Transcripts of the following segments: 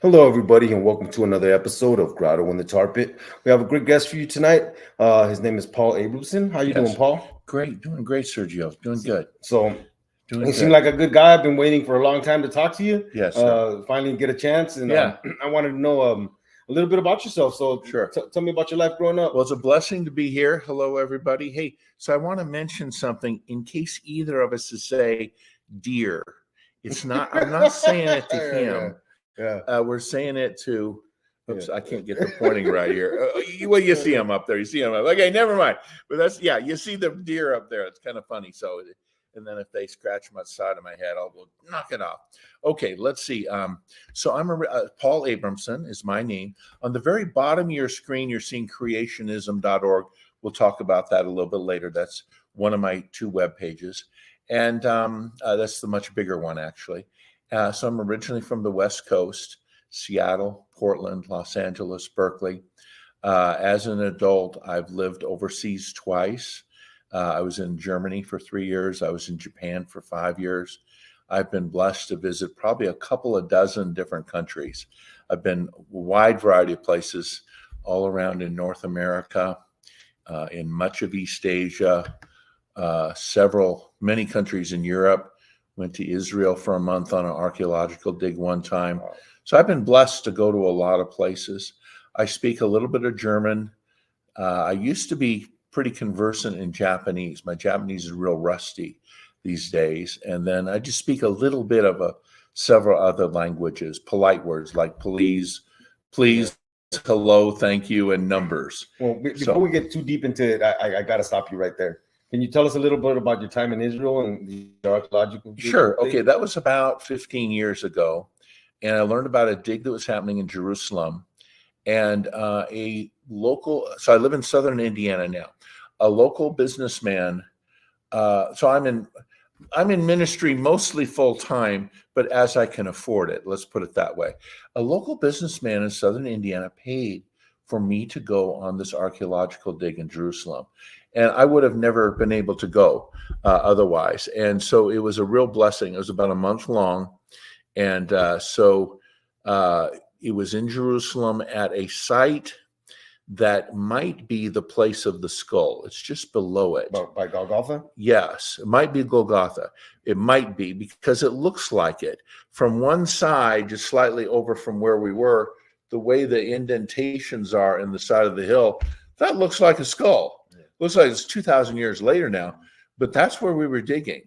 Hello, everybody, and welcome to another episode of Grotto in the Tar Pit. We have a great guest for you tonight. His name is Paul Abramson. How you doing, Yes. Paul? Great. Doing great, Sergio. Doing good. So, Doing you seem good. like a good guy. I've been waiting for a long time to talk to you. Yes, sir. Finally get a chance, and Yeah. I wanted to know a little bit about yourself. So, Sure. tell me about your life growing up. Well, it's a blessing to be here. Hello, everybody. Hey, so I want to mention something in case either of us is say dear. It's not, I'm not saying it to him. Yeah. We're saying it to, oops, Yeah. I can't get the pointing right here. Well, you see him up there. You see him up. Okay, never mind. But that's, yeah, you see the deer up there. It's kind of funny. So, and then if they scratch my side of my head, I'll go knock it off. Okay, let's see. So I'm Paul Abramson is my name. On the very bottom of your screen, you're seeing creationism.org. We'll talk about that a little bit later. That's one of my two web pages. And that's the much bigger one, actually. So I'm originally from the West Coast, Seattle, Portland, Los Angeles, Berkeley. As an adult, I've lived overseas twice. I was in Germany for 3 years. I was in Japan for 5 years. I've been blessed to visit probably a couple of dozen different countries. I've been a wide variety of places all around in North America, in much of East Asia, many countries in Europe. Went to Israel for a month on an archaeological dig one time. So I've been blessed to go to a lot of places. I speak a little bit of German. I used to be pretty conversant in Japanese. My Japanese is real rusty these days. And then I just speak a little bit of several other languages, polite words like please, hello, thank you, and numbers. Well, before we get too deep into it, I got to stop you right there. Can you tell us a little bit about your time in Israel and the archaeological? Sure. Okay, that was about 15 years ago. And I learned about a dig that was happening in Jerusalem. And so I live in southern Indiana now. A local businessman. So I'm in ministry mostly full time, but as I can afford it, let's put it that way. A local businessman in southern Indiana paid for me to go on this archaeological dig in Jerusalem. And I would have never been able to go otherwise. And so it was a real blessing. It was about a month long. And it was in Jerusalem at a site that might be the place of the skull. It's just below it. By Golgotha? Yes, it might be Golgotha. It might be because it looks like it. From one side, just slightly over from where we were, the way the indentations are in the side of the hill, that looks like a skull. Looks like it's 2,000 years later now, but that's where we were digging.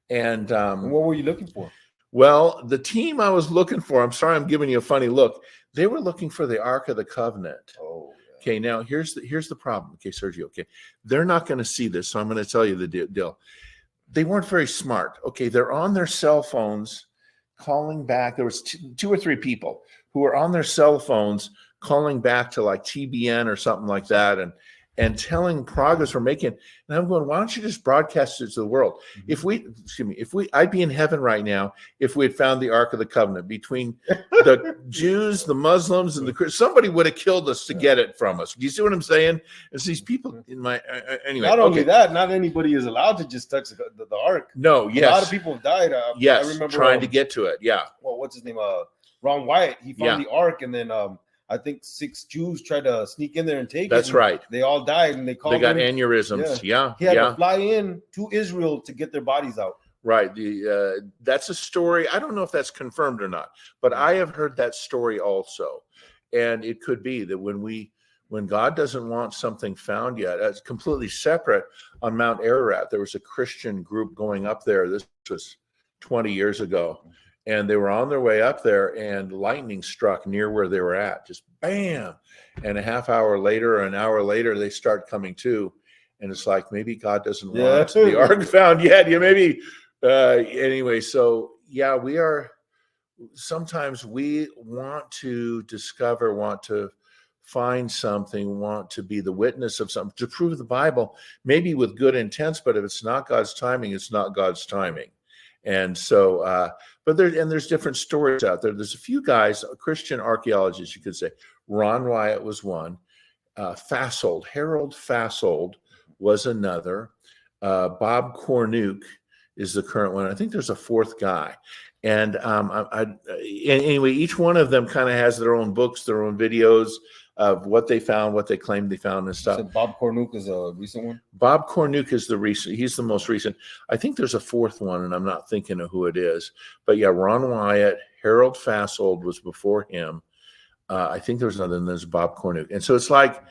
And what were you looking for? Well, the team I was looking for, I'm sorry I'm giving you a funny look, they were looking for the Ark of the Covenant. Oh, yeah. Okay, now here's the problem. Okay, Sergio, okay. They're not going to see this, so I'm going to tell you the deal. They weren't very smart. Okay, they're on their cell phones calling back. There was two or three people who were on their cell phones calling back to like TBN or something like that and telling progress we're making. And I'm going, why don't you just broadcast it to the world? I'd be in heaven right now if we had found the Ark of the Covenant between the Jews, the Muslims, and the Christians. Somebody would have killed us to get it from us. Do you see what I'm saying? It's these people in my, anyway. Not only that, not anybody is allowed to just touch the Ark. No, yes. A lot of people have died. Yes, I remember, trying to get to it, yeah. Well, what's his name? Ron Wyatt. He found the Ark, and then I think 6 Jews tried to sneak in there and take it. That's right. They all died, and they got aneurysms. Yeah. He had to fly in to Israel to get their bodies out. Right. That's a story. I don't know if that's confirmed or not, but I have heard that story also. And it could be that when God doesn't want something found yet, it's completely separate. On Mount Ararat, there was a Christian group going up there. This was 20 years ago. And they were on their way up there, and lightning struck near where they were at. Just bam. And a half hour later, or an hour later, they start coming to. And it's like, maybe God doesn't want the Ark found yet. Anyway, so yeah, sometimes we want to discover, want to find something, want to be the witness of something, to prove the Bible, maybe with good intents, but if it's not God's timing, it's not God's timing. And so, there's different stories out there. There's a few guys, Christian archaeologists, you could say. Ron Wyatt was one. Harold Fasold was another. Bob Cornuke is the current one. I think there's a fourth guy. And anyway, each one of them kind of has their own books, their own videos of what they found, what they claimed they found and stuff. So Bob Cornuke is a recent one? Bob Cornuke is the recent. He's the most recent. I think there's a fourth one, and I'm not thinking of who it is. But yeah, Ron Wyatt, Harold Fasold was before him. I think there's another, and there's Bob Cornuke. And so it's like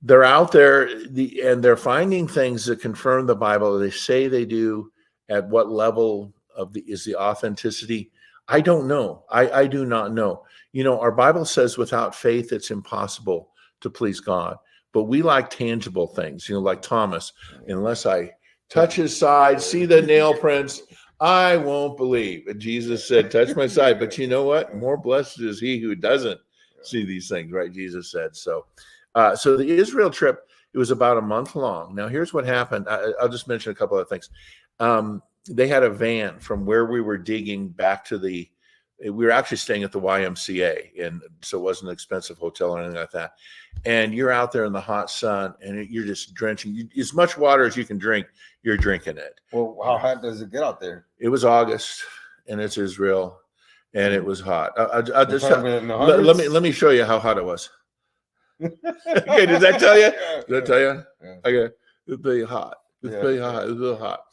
they're out there and they're finding things that confirm the Bible. They say they do. At what level is the authenticity? I don't know. I do not know. You know, our Bible says without faith, it's impossible to please God. But we like tangible things, you know, like Thomas. Unless I touch his side, see the nail prints, I won't believe. And Jesus said, touch my side. But you know what? More blessed is he who doesn't see these things, right? Jesus said. So the Israel trip, it was about a month long. Now, here's what happened. I'll just mention a couple of things. They had a van from where we were digging back to we were actually staying at the YMCA, and so it wasn't an expensive hotel or anything like that. And you're out there in the hot sun, and you're just drenching. As much water as you can drink, you're drinking it. Well, how hot does it get out there? It was August, and it's Israel, and it was hot. I'll just let me show you how hot it was. Okay, did that tell you? Did that tell you? Yeah. Okay, it's very hot. It's Yeah. very hot. It's real hot.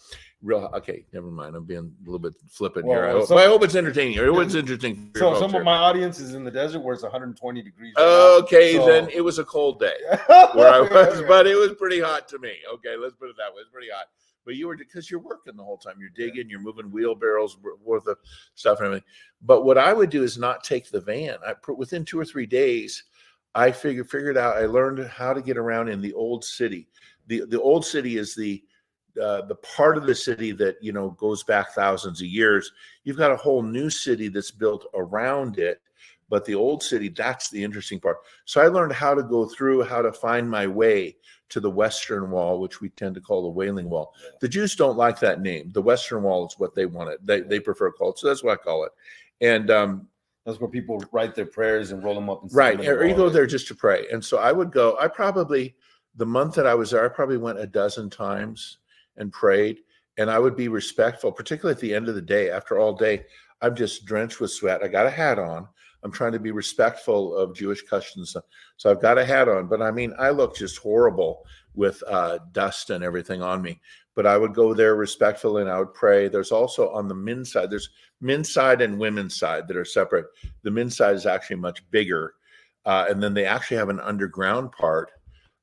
Real hot. Okay, never mind. I'm being a little bit flippant Well, here. I hope it's entertaining. I hope it's interesting. For So your some folks of here. my audience is in the desert where it's 120 degrees. Okay, So- then it was a cold day where I was, but it was pretty hot to me. Okay, let's put it that way. It's pretty hot. But you were, because you're working the whole time. You're digging, you're moving wheelbarrows worth of stuff and everything. But what I would do is not take the van. Within 2 or 3 days, I figured out. I learned how to get around in the old city. The old city is the part of the city that, you know, goes back thousands of years. You've got a whole new city that's built around it, but the old city, that's the interesting part. So I learned how to go through, how to find my way to the Western Wall, which we tend to call the Wailing Wall. The Jews don't like that name. The Western Wall is what they want it. They prefer to call it. So that's what I call it. And that's where people write their prayers and roll them up. And right. Or you go there just to pray. And so I would go, the month that I was there, I probably went a dozen times and prayed. And I would be respectful, particularly at the end of the day. After all day, I'm just drenched with sweat. I got a hat on. I'm trying to be respectful of Jewish customs. So I've got a hat on. But I mean, I look just horrible with dust and everything on me. But I would go there respectfully and I would pray. There's also on the men's side, there's men's side and women's side that are separate. The men's side is actually much bigger. And then they actually have an underground part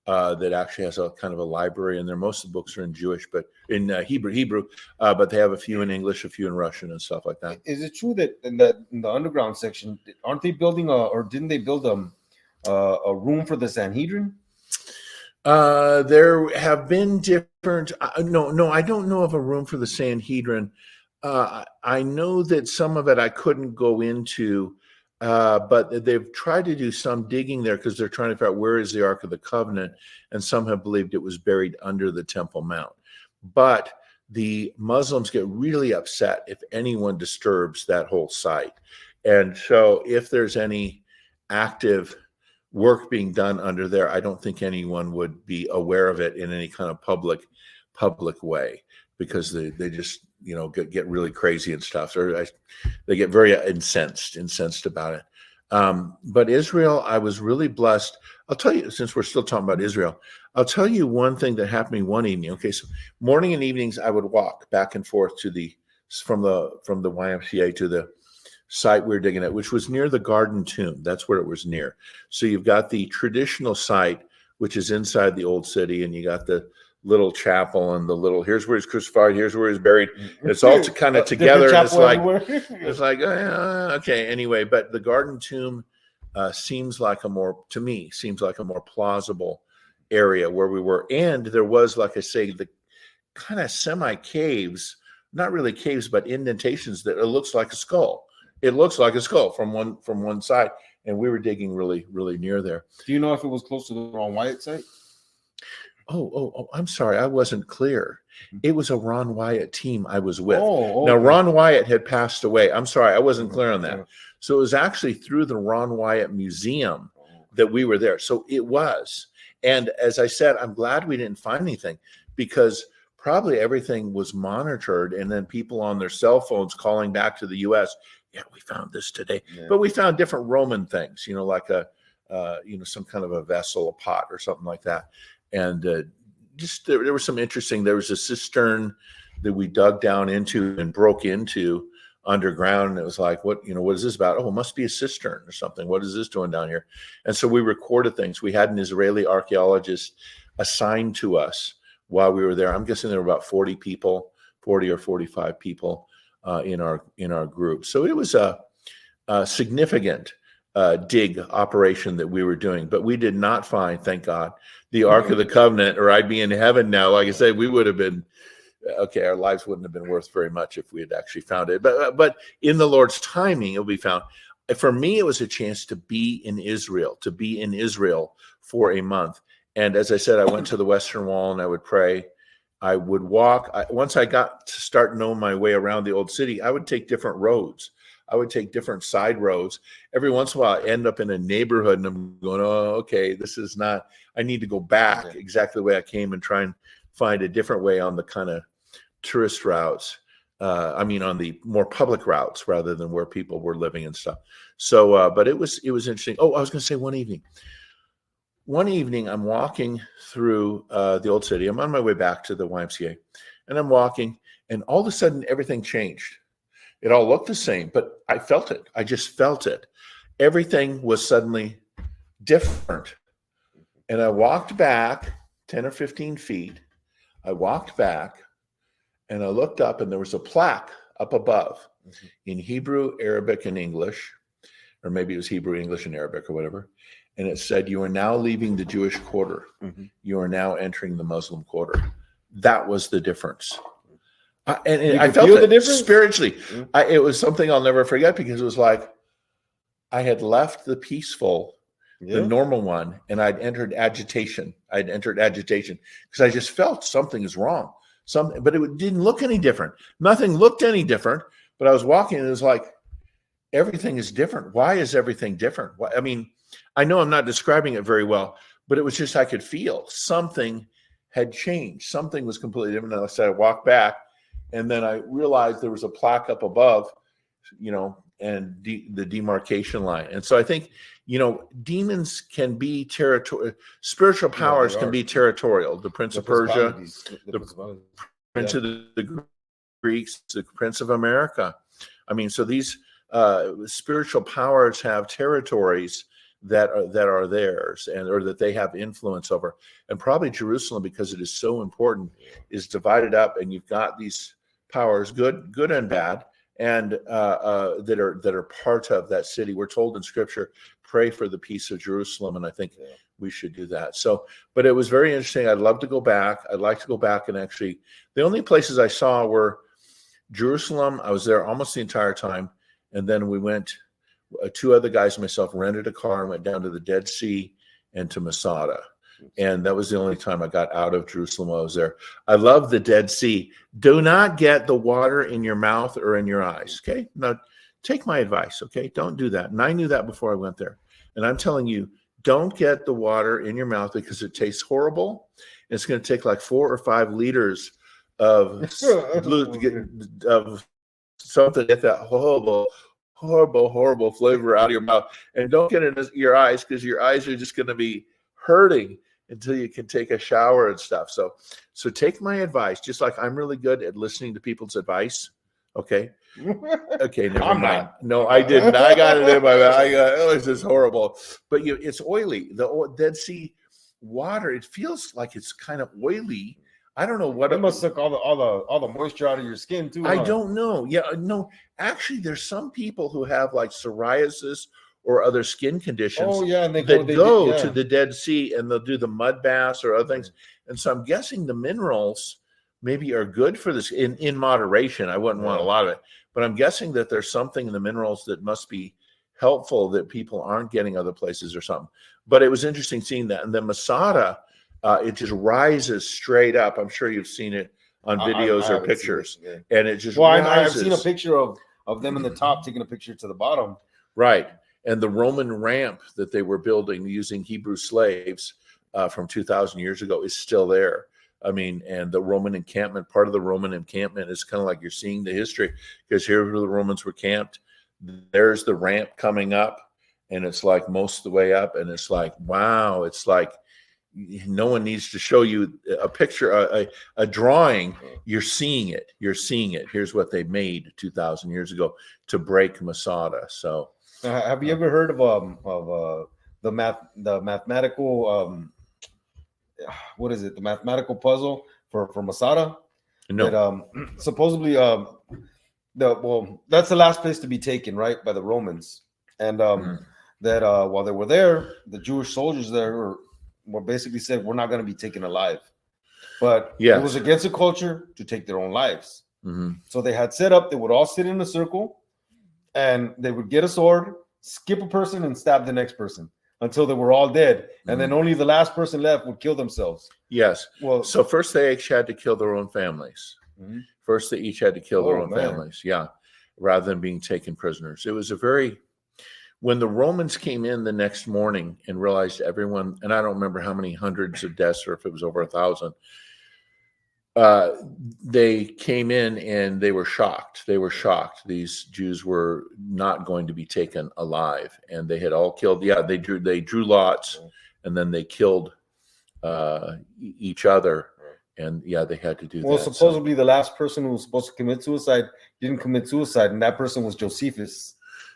that actually has a kind of a library in there. Most of the books are in Jewish, but in Hebrew, but they have a few in English, a few in Russian and stuff like that. Is it true that in the underground section, aren't they building didn't they build a room for the Sanhedrin? There have been different. No, I don't know of a room for the Sanhedrin. I know that some of it I couldn't go into, but they've tried to do some digging there because they're trying to figure out where is the Ark of the Covenant, and some have believed it was buried under the Temple Mount. But the Muslims get really upset if anyone disturbs that whole site, and so if there's any active work being done under there, I don't think anyone would be aware of it in any kind of public way, because they just, you know, get really crazy and stuff. Or they get very incensed about it. But Israel, I was really blessed. I'll tell you, since we're still talking about Israel, I'll tell you one thing that happened to me one evening. Okay, so morning and evenings, I would walk back and forth from the YMCA to the site we were digging at, which was near the Garden Tomb. That's where it was near. So you've got the traditional site, which is inside the old city, and you got the little chapel and the little, here's where he's crucified, here's where he's buried. It's all kind of together, and it's like okay, anyway. But the Garden Tomb seems like a more plausible area where we were. And there was, like I say, the kind of semi caves, not really caves, but indentations that it looks like a skull. It looks like a skull from one side, and we were digging really, really near there. Do you know if it was close to the Ron Wyatt site? Oh, I'm sorry, I wasn't clear. It was a Ron Wyatt team I was with. Oh, okay. Now, Ron Wyatt had passed away. I'm sorry, I wasn't clear on that. So it was actually through the Ron Wyatt Museum that we were there. So it was. And as I said, I'm glad we didn't find anything, because probably everything was monitored, and then people on their cell phones calling back to the U.S. Yeah, we found this today, but we found different Roman things, like some kind of a vessel, a pot, or something like that, and just there was some interesting. There was a cistern that we dug down into and broke into underground, and it was like, what is this about? Oh, it must be a cistern or something. What is this doing down here? And so we recorded things. We had an Israeli archaeologist assigned to us while we were there. I'm guessing there were about 40 or 45 people in our group. So it was a significant dig operation that we were doing, but we did not find, thank God, the Ark of the Covenant, or I'd be in heaven now. Like I said, we would have been okay. Our lives wouldn't have been worth very much if we had actually found it. But in the Lord's timing, it'll be found. For me, it was a chance to be in Israel for a month. And as I said, I went to the Western Wall and I would pray. I would walk. Once I got to start knowing my way around the old city, I would take different roads. I would take different side roads. Every once in a while, I end up in a neighborhood and I'm going, oh, okay, this is not, I need to go back exactly the way I came and try and find a different way on the kind of tourist routes. On the more public routes rather than where people were living and stuff. So, but it was interesting. Oh, I was going to say one evening I'm walking through the old city. I'm on my way back to the YMCA and I'm walking, and all of a sudden everything changed. It all looked the same, but I felt it. I just felt it. Everything was suddenly different. And I walked back 10 or 15 feet. I walked back and I looked up, and there was a plaque up above in Hebrew, Arabic, and English, or maybe it was Hebrew, English, and Arabic or whatever. And it said, "You are now leaving the Jewish quarter. You are now entering the Muslim quarter." That was the difference. And I felt the difference spiritually. It was something I'll never forget, because it was like I had left the peaceful, the normal one, and I'd entered agitation. Because I just felt something is wrong. But it didn't look any different. Nothing looked any different. But I was walking, and it was like everything is different. Why is everything different? I mean, I know I'm not describing it very well, but it was just, I could feel something had changed. Something was completely different. And I said, I walked back. And then I realized there was a plaque up above, and the demarcation line. And so I think, demons can be territorial. Spiritual powers can be territorial. The Prince of Persia, the Prince of the Greeks, the Prince of America. I mean, so these spiritual powers have territories that are theirs, or that they have influence over. And probably Jerusalem, because it is so important, is divided up, and you've got these powers, good and bad, and that are part of that city. We're told in Scripture, pray for the peace of Jerusalem, and I think we should do that. So, but it was very interesting. I'd love to go back. I'd like to go back, and actually, the only places I saw were Jerusalem. I was there almost the entire time, and then we went. Two other guys and myself rented a car and went down to the Dead Sea and to Masada. And that was the only time I got out of Jerusalem while I was there. I love the Dead Sea. Do not get the water in your mouth or in your eyes, okay? Now, take my advice, okay? Don't do that. And I knew that before I went there. And I'm telling you, don't get the water in your mouth, because it tastes horrible. It's going to take like 4 or 5 liters of something to get that horrible flavor out of your mouth. And don't get it in your eyes, because your eyes are just going to be hurting until you can take a shower and stuff. So take my advice, just like I'm really good at listening to people's advice. Okay. Okay. Never mind. No, I didn't. I got it in my mouth. Oh, this is horrible. But it's oily. The Dead Sea water, it feels like it's kind of oily. I don't know what it must suck all the moisture out of your skin too. I don't know. Yeah, no. Actually, there's some people who have like psoriasis or other skin conditions. Oh yeah, and they go to the Dead Sea, and they'll do the mud baths or other things. And so I'm guessing the minerals maybe are good for this in moderation. I wouldn't want a lot of it, but I'm guessing that there's something in the minerals that must be helpful that people aren't getting other places or something. But it was interesting seeing that. And then Masada, it just rises straight up. I'm sure you've seen it on videos or pictures, and it just rises. I've seen a picture of them in the top taking a picture to the bottom. Right. And the Roman ramp that they were building using Hebrew slaves from 2,000 years ago is still there. I mean, and the Roman encampment, part of the Roman encampment is kind of like you're seeing the history, because here where the Romans were camped, there's the ramp coming up, and it's like most of the way up, and it's like, wow, it's like no one needs to show you a picture, a drawing. You're seeing it. You're seeing it. Here's what they made 2,000 years ago to break Masada. So, have you ever heard of the mathematical what is it? The mathematical puzzle for Masada? no, That supposedly that's the last place to be taken, right, by the Romans, and that while they were there, the Jewish soldiers there were basically said, we're not going to be taken alive, but Yes. it was against the culture to take their own lives. Mhm. So they had set up, they would all sit in a circle, and they would get a sword, skip a person, and stab the next person until they were all dead, and then only the last person left would kill themselves. Yes. Well, So first they each had to kill their own families. Mhm. First they each had to kill their Oh, own man. families. Yeah. Rather than being taken prisoners. It was when the Romans came in the next morning and realized everyone, and I don't remember how many hundreds of deaths or if it was over 1,000, they came in and they were shocked. They were shocked. These Jews were not going to be taken alive, and they had all killed. Yeah, they drew lots, and then they killed each other, and yeah, they had to do well, that. supposedly the last person who was supposed to commit suicide didn't commit suicide, and that person was Josephus.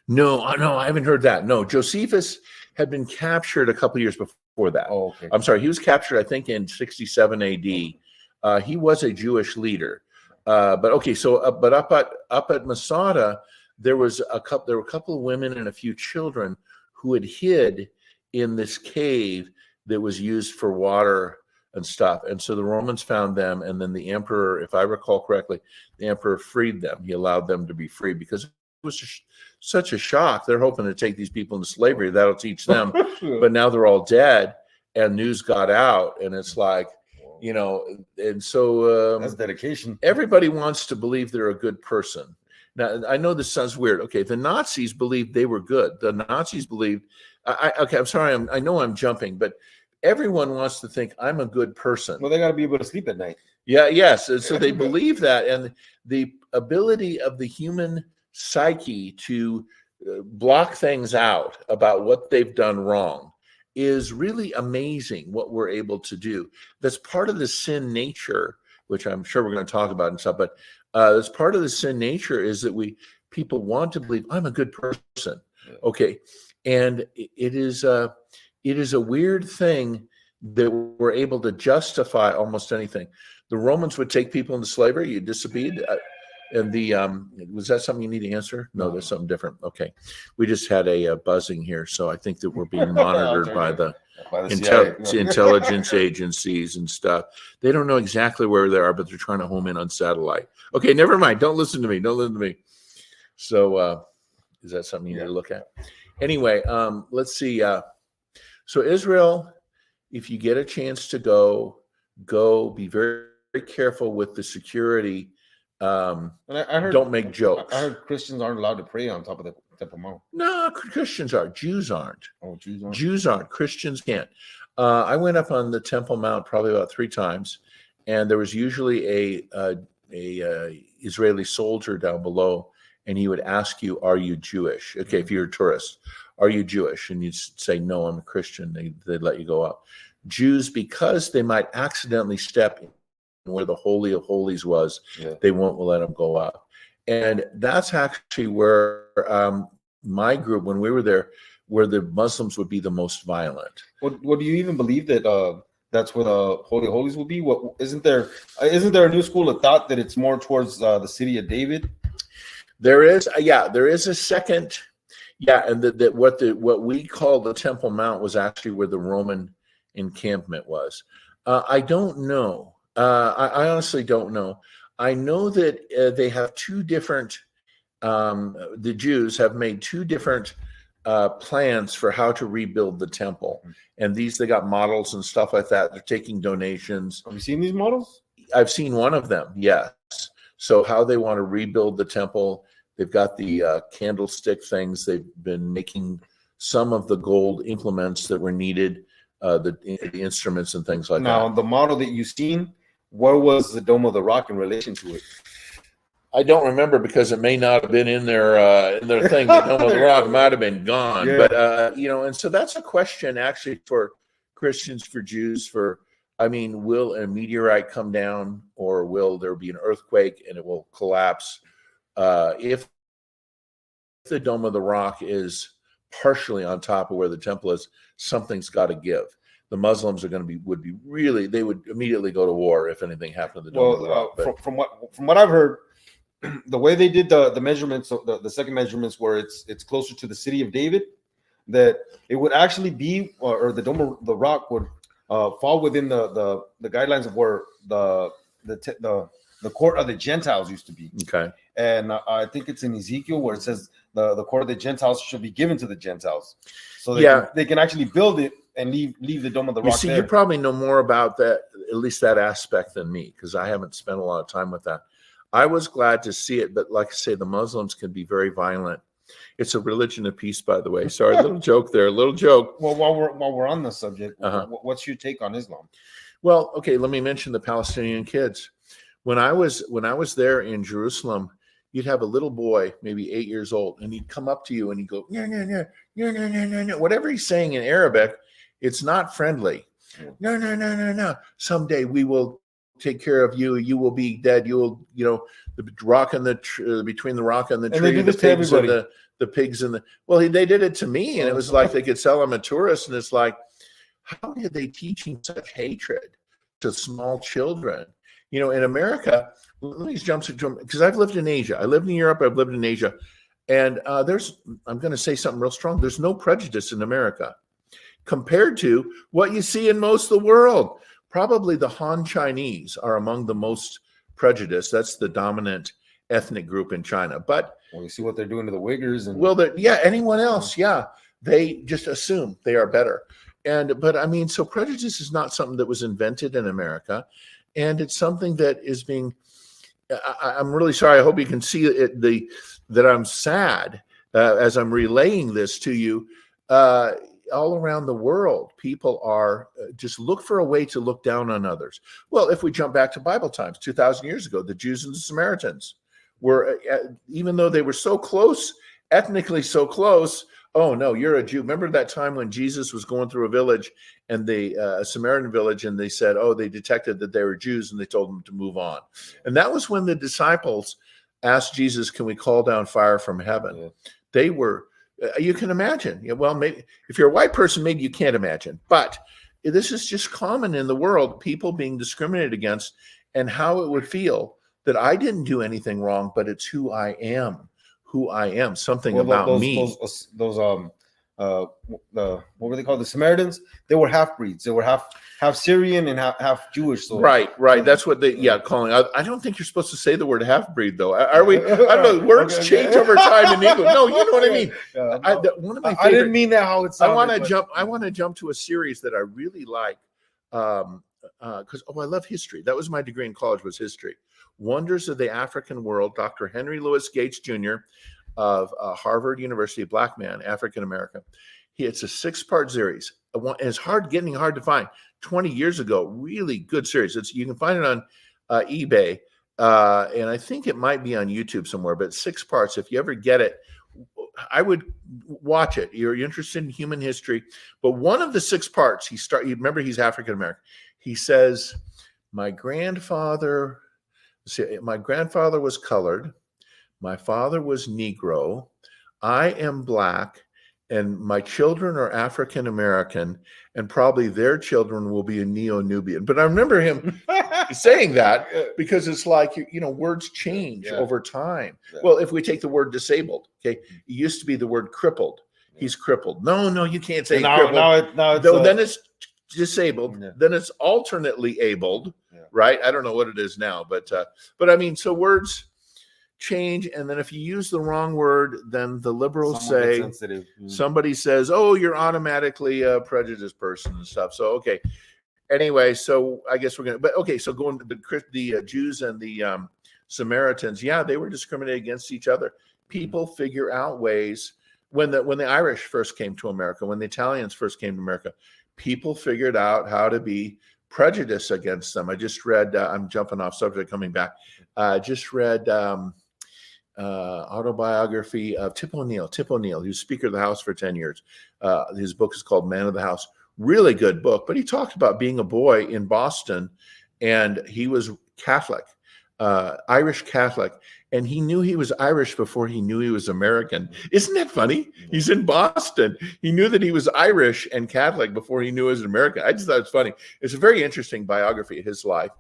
No, I haven't heard that. No, Josephus had been captured a couple years before that. Oh, okay. I'm sorry, he was captured, I think, in 67 A.D. He was a Jewish leader, but okay. So, but up at Masada, there were a couple of women and a few children who had hid in this cave that was used for water and stuff. And so the Romans found them, and then the emperor, if I recall correctly, the emperor freed them. He allowed them to be free because it was such a shock. They're hoping to take these people into slavery. That'll teach them. But now they're all dead, and news got out, and it's like, you know, and so that's dedication. Everybody wants to believe they're a good person. Now, I know this sounds weird. Okay, the Nazis believed they were good. The Nazis believed. Okay, I'm sorry. I know I'm jumping, but everyone wants to think I'm a good person. Well, they got to be able to sleep at night. Yeah. Yes. And so they believe that, and the ability of the human psyche to block things out about what they've done wrong is really amazing. What we're able to do. That's part of the sin nature, which I'm sure we're going to talk about and stuff. But as part of the sin nature is that people want to believe I'm a good person. Okay, and it is a weird thing that we're able to justify almost anything. The Romans would take people into slavery. You disobeyed. And was that something you need to answer? No, that's something different. Okay. We just had a buzzing here. So I think that we're being monitored by the intelligence agencies and stuff. They don't know exactly where they are, but they're trying to home in on satellite. Okay, never mind. Don't listen to me. So is that something you need to look at? Anyway, let's see. So Israel, if you get a chance to go, be very, very careful with the security. And I heard, don't make jokes. I heard Christians aren't allowed to pray on top of the Temple Mount. No, Christians are. Jews aren't. Oh, Jews aren't. Jews aren't. Christians can't. I went up on the Temple Mount probably about 3 times, and there was usually a Israeli soldier down below, and he would ask you, "Are you Jewish?" Okay, if you're a tourist, "Are you Jewish?" And you'd say, "No, I'm a Christian." They'd let you go up. Jews, because they might accidentally step in where the Holy of Holies was, they won't let them go up. And that's actually where my group, when we were there, where the Muslims would be the most violent. What do you even believe that that's where the Holy of Holies will be? What isn't there a new school of thought that it's more towards the city of David? There is a second, and that what we call the Temple Mount was actually where the Roman encampment was. I don't know. I honestly don't know. I know that they have 2 different. The Jews have made 2 different plans for how to rebuild the temple, and they got models and stuff like that. They're taking donations. Have you seen these models? I've seen one of them. Yes. So how they want to rebuild the temple? They've got the candlestick things. They've been making some of the gold implements that were needed, the instruments and things like that. Now, the model that you've seen, where was the Dome of the Rock in relation to it? I don't remember because it may not have been in their thing. The Dome of the Rock might have been gone, Yeah. but and so that's a question actually for Christians, for Jews, will a meteorite come down, or will there be an earthquake and it will collapse? If the Dome of the Rock is partially on top of where the temple is, something's got to give. The Muslims are going to they would immediately go to war if anything happened to the Dome of the Rock. From what I've heard, the way they did the measurements, the second measurements, where it's closer to the city of David, that it would actually be, or the Dome of the Rock would fall within the guidelines of where the court of the Gentiles used to be. Okay. And I think it's in Ezekiel where it says the court of the Gentiles should be given to the Gentiles, so they can actually build it and leave the Dome of the Rock. You probably know more about that, at least that aspect, than me, because I haven't spent a lot of time with that. I was glad to see it, but like I say, the Muslims can be very violent. It's a religion of peace, by the way. Sorry, little joke there, little joke. Well, while we're on the subject, what's your take on Islam? Well, okay, let me mention the Palestinian kids. When I was there in Jerusalem, you'd have a little boy, maybe 8 years old, and he'd come up to you and he'd go, no, whatever he's saying in Arabic, it's not friendly. No. Someday we will take care of you. You will be dead. You will, the rock and between the rock and the tree, and the pigs and the. Well, they did it to me, and it was like they could sell him a tourist, and it's like, how did they teaching such hatred to small children? In America, let me jump to, because I've lived in Asia. I lived in Europe. I've lived in Asia, and I'm going to say something real strong. There's no prejudice in America compared to what you see in most of the world. Probably the Han Chinese are among the most prejudiced. That's the dominant ethnic group in China. But you see what they're doing to the Uyghurs, and anyone else, they just assume they are better. But so prejudice is not something that was invented in America, and it's something that is being. I'm really sorry. I hope you can see it. That I'm sad as I'm relaying this to you. All around the world, people are just look for a way to look down on others. Well, if we jump back to Bible times, 2,000 years ago, the Jews and the Samaritans were, even though they were so close, ethnically so close. Oh no, you're a Jew. Remember that time when Jesus was going through a village, and a Samaritan village, and they said, they detected that they were Jews, and they told them to move on. And that was when the disciples asked Jesus, "Can we call down fire from heaven?" Yeah. They were. You can imagine. Well, maybe if you're a white person, maybe you can't imagine. But this is just common in the world, people being discriminated against, and how it would feel that I didn't do anything wrong, but it's who I am, something about me. What were they called? The Samaritans. They were half breeds. They were half Syrian and half Jewish. So right. That's what calling. I don't think you're supposed to say the word half breed, though. Are we? I don't know. Words change over time in English. No, you know what I mean. One of my favorite, I didn't mean that how it sounded. I want to jump to a series that I really like because I love history. That was my degree in college, was history. Wonders of the African World. Dr. Henry Louis Gates Jr. of Harvard University, black man, African American. It's a 6-part series. It's getting hard to find. 20 years ago, really good series. You can find it on eBay, and I think it might be on YouTube somewhere. But 6 parts. If you ever get it, I would watch it. You're interested in human history, but one of the 6 parts, you remember he's African American. He says, my grandfather was colored. My father was Negro. I am black, and my children are African American, and probably their children will be a Neo-Nubian. But I remember him saying that because it's like, words change over time. Yeah. Well, if we take the word disabled, okay, it used to be the word crippled. He's crippled. No, you can't say crippled. Then it's disabled. Yeah. Then it's alternately abled, right? I don't know what it is now, but so words change, and then if you use the wrong word, then the liberals somebody says, you're automatically a prejudiced person and stuff. So okay, anyway, so I guess so going to the Jews and the Samaritans, they were discriminated against each other. People figure out ways. When the Irish first came to America, when the Italians first came to America, people figured out how to be prejudice against them. I just read, I'm jumping off subject, coming back. Just read autobiography of Tip O'Neill. Tip O'Neill, he was Speaker of the House for 10 years. His book is called Man of the House. Really good book, but he talked about being a boy in Boston, and he was Catholic, Irish Catholic, and he knew he was Irish before he knew he was American. Isn't that funny? He's in Boston. He knew that he was Irish and Catholic before he knew he was an American. I just thought it's funny. It's a very interesting biography of his life.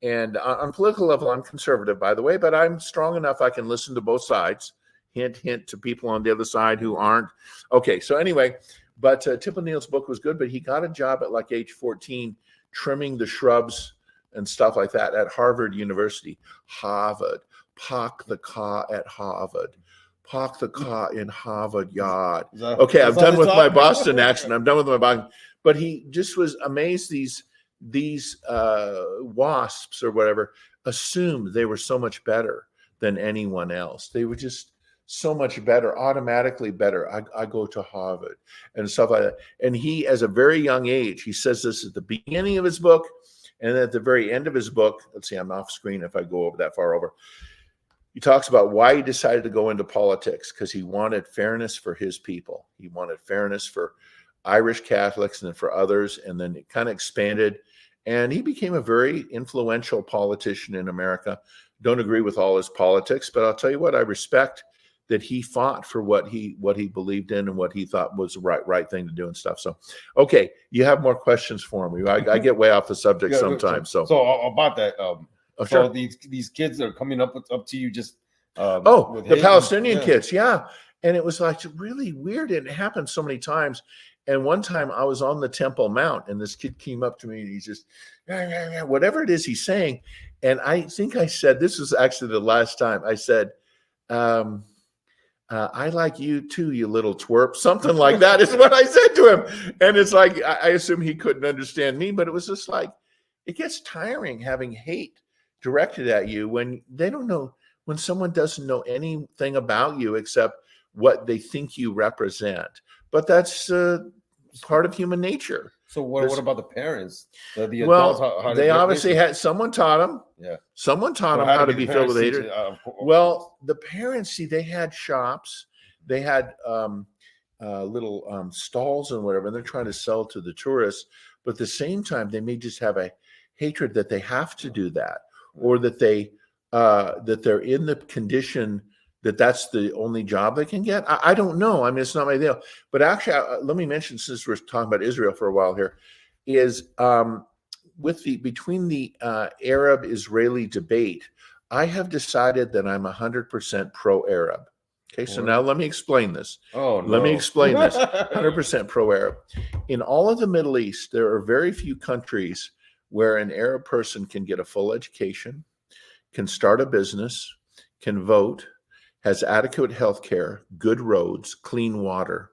And on political level, I'm conservative, by the way, but I'm strong enough I can listen to both sides. Hint, hint to people on the other side who aren't. Okay, so anyway, but Tip O'Neill's book was good, but he got a job at like age 14 trimming the shrubs and stuff like that at Harvard University. Harvard. Park the car at Harvard. Park the car in Harvard Yard. Okay, I'm done with my Boston accent. I'm done with my Boston. But he just was amazed these wasps or whatever assumed they were so much better than anyone else. They were just so much better, automatically better. I go to Harvard and stuff like that. And he, as a very young age, he says this at the beginning of his book, and at the very end of his book, let's see, I'm off screen if I go over that far over. He talks about why he decided to go into politics, because he wanted fairness for his people. He wanted fairness for Irish Catholics and then for others, and then it kind of expanded. And he became a very influential politician in America. Don't agree with all his politics, but I'll tell you what, I respect that he fought for what he believed in and what he thought was the right thing to do and stuff. So, okay, you have more questions for me. I get way off the subject sometimes. So about that, sure. So these kids are coming up to you just the Palestinian kids, yeah. And it was like really weird, and it happened so many times. And one time I was on the Temple Mount, and this kid came up to me, and he's just whatever it is he's saying. And I think I said, this was actually the last time I said, I like you too, you little twerp. Something like that is what I said to him. And it's like, I assume he couldn't understand me, but it was just like, it gets tiring having hate directed at you when they don't know, when someone doesn't know anything about you except what they think you represent. But that's part of human nature. So what about the parents? The well, adults, how they obviously had, someone taught them. Yeah. Someone taught them how to be filled with hatred. Well, the parents, see, they had shops. They had little stalls and whatever, and they're trying to sell to the tourists. But at the same time, they may just have a hatred that they have to do that, or that that they're in the condition that that's the only job they can get. I don't know. I mean, it's not my deal. But actually, let me mention, since we're talking about Israel for a while here, is between the Arab-Israeli debate, I have decided that I'm 100% pro-Arab. Okay, so now let me explain this. Let me explain this. 100% pro-Arab. In all of the Middle East, there are very few countries where an Arab person can get a full education, can start a business, can vote, has adequate health care, good roads, clean water.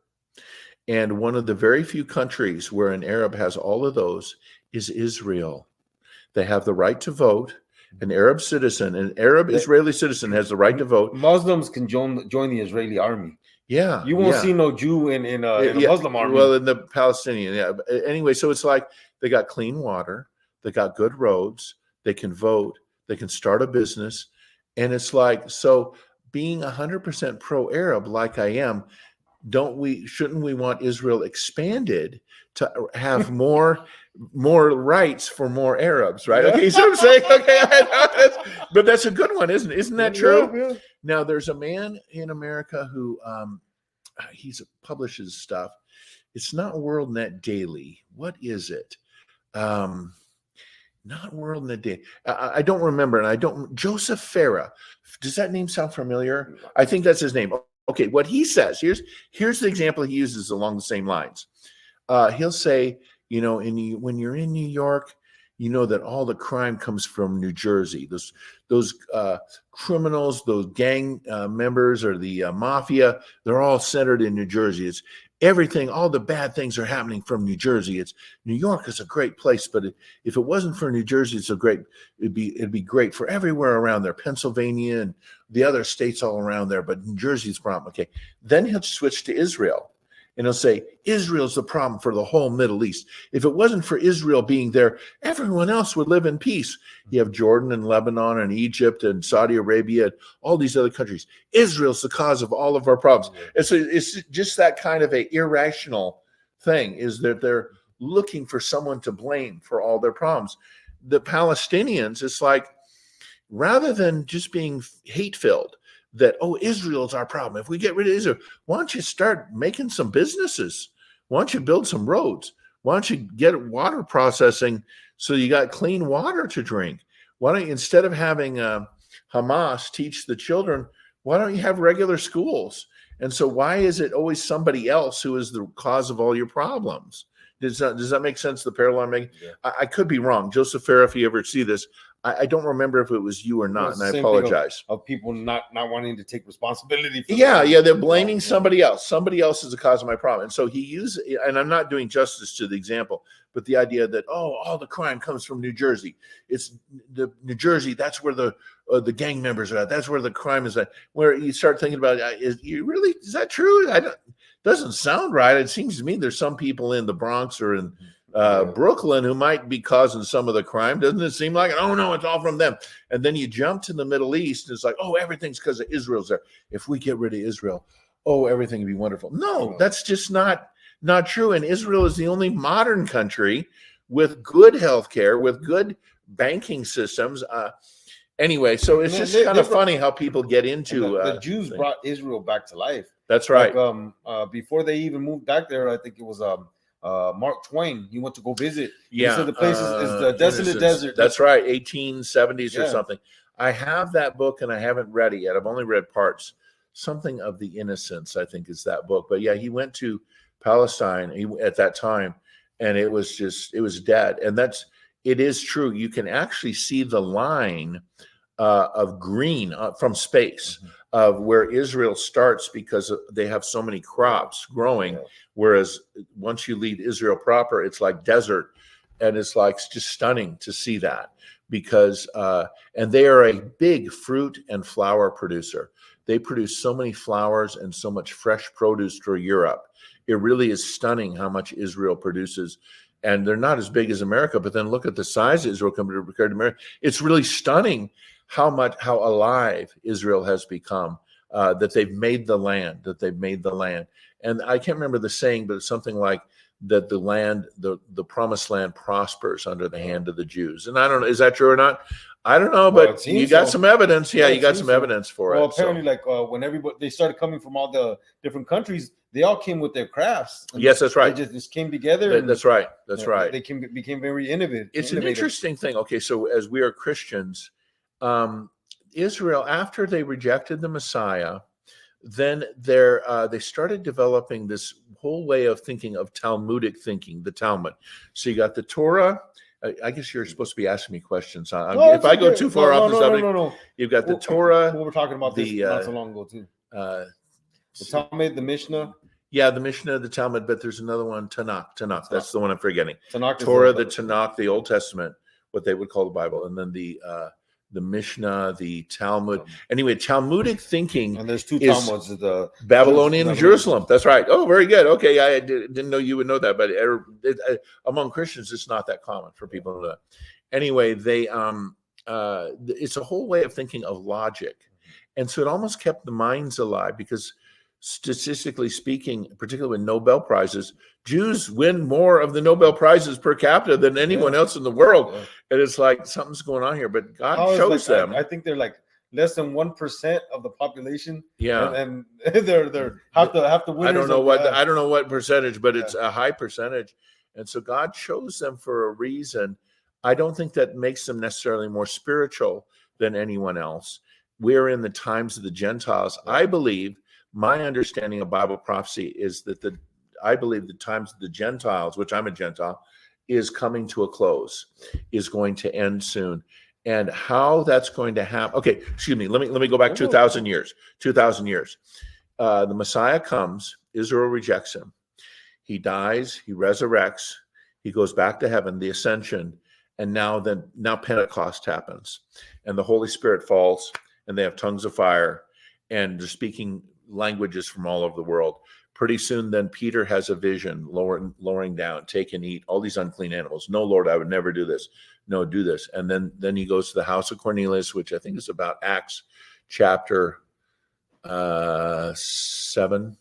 And one of the very few countries where an Arab has all of those is Israel. They have the right to vote. An Arab citizen, an Arab Israeli citizen has the right to vote. Muslims can join the Israeli army. Yeah. You won't see no Jew in a Muslim army. Well, in the Palestinian, yeah. Anyway, so it's like they got clean water, they got good roads, they can vote, they can start a business. And it's like, so being 100% pro-Arab like I am, shouldn't we want Israel expanded to have more rights for more Arabs, right? Okay, so I'm saying, okay, but that's a good one, isn't it? Isn't that true? Yeah. Now, there's a man in America who he publishes stuff. It's not WorldNet Daily. What is it? Not WorldNet Daily. I don't remember, and Joseph Farah. Does that name sound familiar? I think that's his name. Okay, what he says, here's the example he uses along the same lines. He'll say, when you're in New York, you know that all the crime comes from New Jersey. Those criminals, those gang members, or the mafia, they're all centered in New Jersey. It's everything, all the bad things are happening from New Jersey. It's New York is a great place, but if it wasn't for New Jersey, it'd be great for everywhere around there, Pennsylvania and the other states all around there, but New Jersey's the problem. Okay, then he'll switch to Israel, and he'll say, Israel's the problem for the whole Middle East. If it wasn't for Israel being there, everyone else would live in peace. You have Jordan and Lebanon and Egypt and Saudi Arabia and all these other countries. Israel's the cause of all of our problems. And so it's just that kind of a irrational thing, is that they're looking for someone to blame for all their problems. The Palestinians, it's like, rather than just being hate-filled, that, oh, Israel's our problem. If we get rid of Israel, why don't you start making some businesses? Why don't you build some roads? Why don't you get water processing so you got clean water to drink? Why don't you, instead of having Hamas teach the children, why don't you have regular schools? And so why is it always somebody else who is the cause of all your problems? Does that make sense, the parallel I'm making? Yeah. I could be wrong. Joseph Farah, if you ever see this, I don't remember if it was you or not, and I apologize. Of people not wanting to take responsibility for they're blaming somebody else. Somebody else is the cause of my problem. And so he used, and I'm not doing justice to the example, but the idea that, oh, all the crime comes from New Jersey. It's the New Jersey, that's where the gang members are at. That's where the crime is at. Where you start thinking about, is that true? Doesn't sound right. It seems to me there's some people in the Bronx or in Brooklyn who might be causing some of the crime. Doesn't it seem like it? Oh no, it's all from them. And then you jump to the Middle East and it's like, oh, everything's because of Israel's there. If we get rid of Israel, oh, everything would be wonderful. No, that's just not true. And Israel is the only modern country with good healthcare, with good banking systems. Anyway, so it's just kind of funny how people get into the Jews brought Israel back to life. That's right. Like, before they even moved back there, I think it was Mark Twain. He went to go visit. Yeah, so the place is the desolate desert. That's right, 1870s or something. I have that book and I haven't read it yet. I've only read parts. Something of the Innocents, I think, is that book. But yeah, he went to Palestine at that time, and it was dead. And it is true. You can actually see the line of green from space of where Israel starts, because they have so many crops growing. Yeah. Whereas once you leave Israel proper, it's like desert, and it's like just stunning to see that, because and they are a big fruit and flower producer. They produce so many flowers and so much fresh produce for Europe. It really is stunning how much Israel produces. And they're not as big as America, but then look at the size of Israel compared to America. It's really stunning how alive Israel has become, that they've made the land, And I can't remember the saying, but it's something like that the land, the promised land prospers under the hand of the Jews. And I don't know, is that true or not? I don't know, but you got some evidence. Yeah, you got some evidence for it. Well, apparently, when they started coming from all the different countries, they all came with their crafts. Yes, that's right. They just came together. That's right. That's right. They became very innovative. It's an interesting thing. Okay, so as we are Christians, Israel, after they rejected the Messiah, then they started developing this whole way of thinking, of Talmudic thinking, the Talmud. So you got the Torah. I guess you're supposed to be asking me questions. If I go too far off the subject, no. You've got the Torah. We were talking about this not so long ago too. The Talmud, the Mishnah. Yeah, the Mishnah, the Talmud, but there's another one, Tanakh. That's the one I'm forgetting. Tanakh, Torah, the Tanakh, the Old Testament, what they would call the Bible, and then the Mishnah, the Talmud. Anyway, Talmudic thinking. And there's two Talmuds, the Babylonian and Jerusalem. That's right. Oh, very good. Okay, I didn't know you would know that, but among Christians, it's not that common for people to know that. Anyway, it's a whole way of thinking of logic, and so it almost kept the minds alive, because statistically speaking, particularly with Nobel Prizes, Jews win more of the Nobel Prizes per capita than anyone else in the world. Yeah. And it's like something's going on here, but God shows them. I think they're like less than 1% of the population. Yeah, and they're have to win. I don't know what percentage, but it's a high percentage, and so God chose them for a reason. I don't think that makes them necessarily more spiritual than anyone else. We're in the times of the Gentiles. I believe. My understanding of Bible prophecy is that I believe the times of the Gentiles, which I'm a Gentile, is coming to a close, is going to end soon. And how that's going to happen. Okay, excuse me. Let me go back 2,000 years. 2,000 years. The Messiah comes. Israel rejects him. He dies. He resurrects. He goes back to heaven, the ascension. And now Pentecost happens. And the Holy Spirit falls, and they have tongues of fire. And they're speaking languages from all over the world. Pretty soon, then Peter has a vision, lowering down, take and eat all these unclean animals. No, Lord, I would never do this. No, do this. And then he goes to the house of Cornelius, which I think is about Acts chapter 7.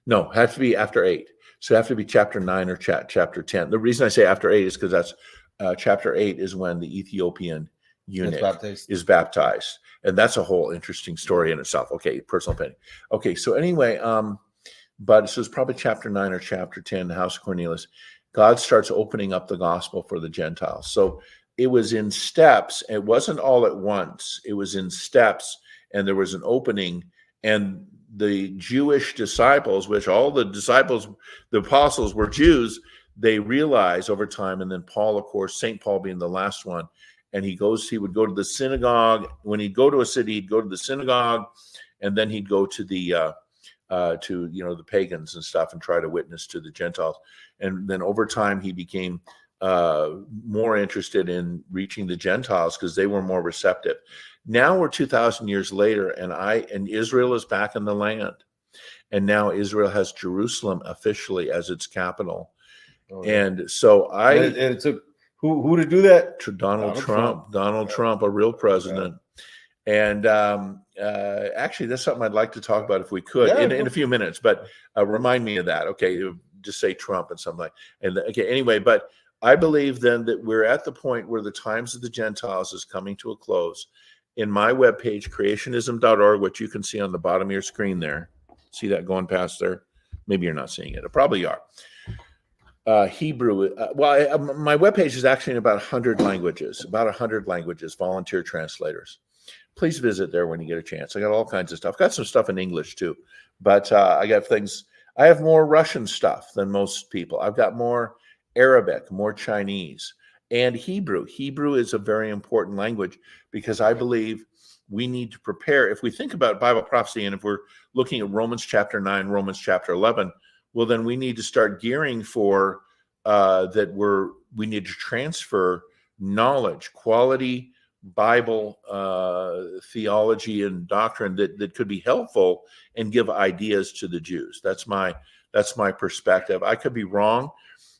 No, it has to be after 8. So it have to be chapter 9 or chapter 10. The reason I say after 8 is because that's chapter 8 is when the Ethiopian eunuch is baptized. And that's a whole interesting story in itself. Okay, personal opinion. Okay, so anyway, but this was probably chapter 9 or chapter 10, the house of Cornelius. God starts opening up the gospel for the Gentiles. So it was in steps. It wasn't all at once. It was in steps, and there was an opening. And the Jewish disciples, which all the disciples, the apostles were Jews, they realized over time. And then Paul, of course, St. Paul being the last one, and he would go to the synagogue. When he'd go to a city, he'd go to the synagogue, and then he'd go to the the pagans and stuff and try to witness to the Gentiles. And then over time, he became more interested in reaching the Gentiles because they were more receptive. Now we're 2,000 years later, and Israel is back in the land. And now Israel has Jerusalem officially as its capital. Oh, yeah. And so and it took who to do that? Donald Trump. Donald Trump, a real president. Yeah. And actually, that's something I'd like to talk about if we could in a few minutes. But remind me of that, okay? Just say Trump and something like. Anyway, but I believe then that we're at the point where the times of the Gentiles is coming to a close. In my webpage, creationism.org, which you can see on the bottom of your screen there. See that going past there? Maybe you're not seeing it. It probably are. Hebrew. My webpage is actually in about 100 languages. About 100 languages. Volunteer translators. Please visit there when you get a chance. I got all kinds of stuff. Got some stuff in English too, but I got things. I have more Russian stuff than most people. I've got more Arabic, more Chinese, and Hebrew. Hebrew is a very important language because I believe we need to prepare. If we think about Bible prophecy, and if we're looking at Romans chapter 9, Romans chapter 11, well, then we need to start gearing for that. We need to transfer knowledge, quality Bible theology and doctrine that could be helpful and give ideas to the Jews. That's my perspective. I could be wrong,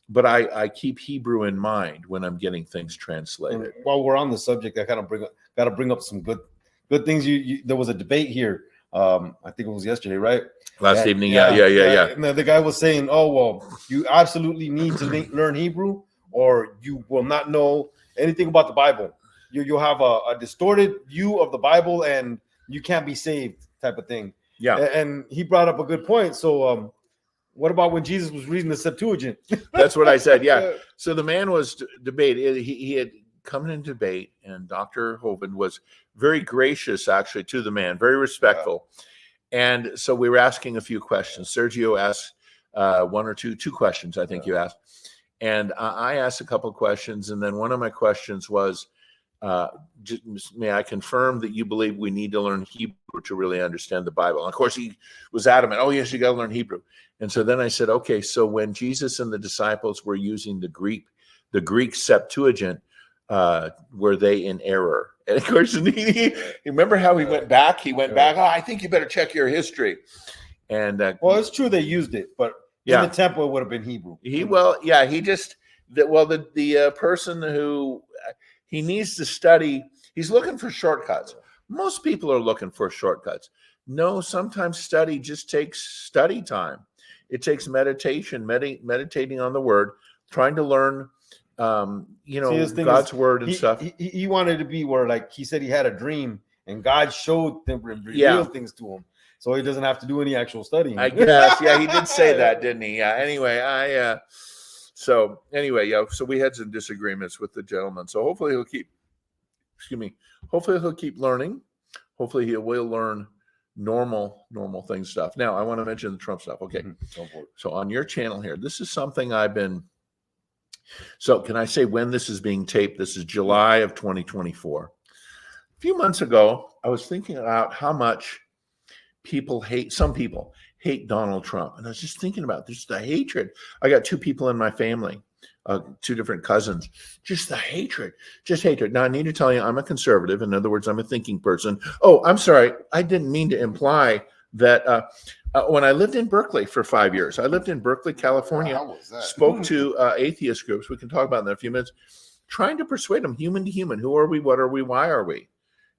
but I keep Hebrew in mind when I'm getting things translated. And while we're on the subject, I kind of got to bring up some good things. There was a debate here. I think it was yesterday, right? Last evening, yeah. And the guy was saying, "Oh well, you absolutely need to learn Hebrew, or you will not know anything about the Bible. You'll have a distorted view of the Bible, and you can't be saved," type of thing. Yeah. And he brought up a good point. So, what about when Jesus was reading the Septuagint? That's what I said. Yeah. So the man was debating. He had come in debate, and Dr. Hovind was very gracious, actually, to the man, very respectful. Yeah. And so we were asking a few questions. Sergio asked two questions, I think you asked. And I asked a couple of questions. And then one of my questions was, may I confirm that you believe we need to learn Hebrew to really understand the Bible? And of course, he was adamant. Oh, yes, you got to learn Hebrew. And so then I said, okay, so when Jesus and the disciples were using the Greek Septuagint, were they in error? And of course, he remember how he went back? He went back. Oh, I think you better check your history. And well, it's true they used it, but in the temple it would have been Hebrew. The person who he needs to study, he's looking for shortcuts. Most people are looking for shortcuts. No, sometimes study just takes study time. It takes meditation, meditating on the word, trying to learn God's word and stuff. He wanted to be where, like he said, he had a dream and God showed them, revealed things to him. So he doesn't have to do any actual studying. I guess. Yeah, he did say that, didn't he? Yeah. Anyway, so we had some disagreements with the gentleman. So hopefully he'll keep learning. Hopefully he will learn normal thing stuff. Now I want to mention the Trump stuff. Okay. So on your channel here, this is something so can I say when this is being taped? This is July of 2024. A few months ago, I was thinking about how much some people hate Donald Trump. And I was just thinking about this, the hatred. I got two people in my family, two different cousins, just the hatred, Now I need to tell you, I'm a conservative. In other words, I'm a thinking person. Oh, I'm sorry. I didn't mean to imply that when I lived in Berkeley for 5 years, I lived in Berkeley, California, How was that? spoke to atheist groups. We can talk about that in a few minutes, trying to persuade them human to human. Who are we? What are we? Why are we?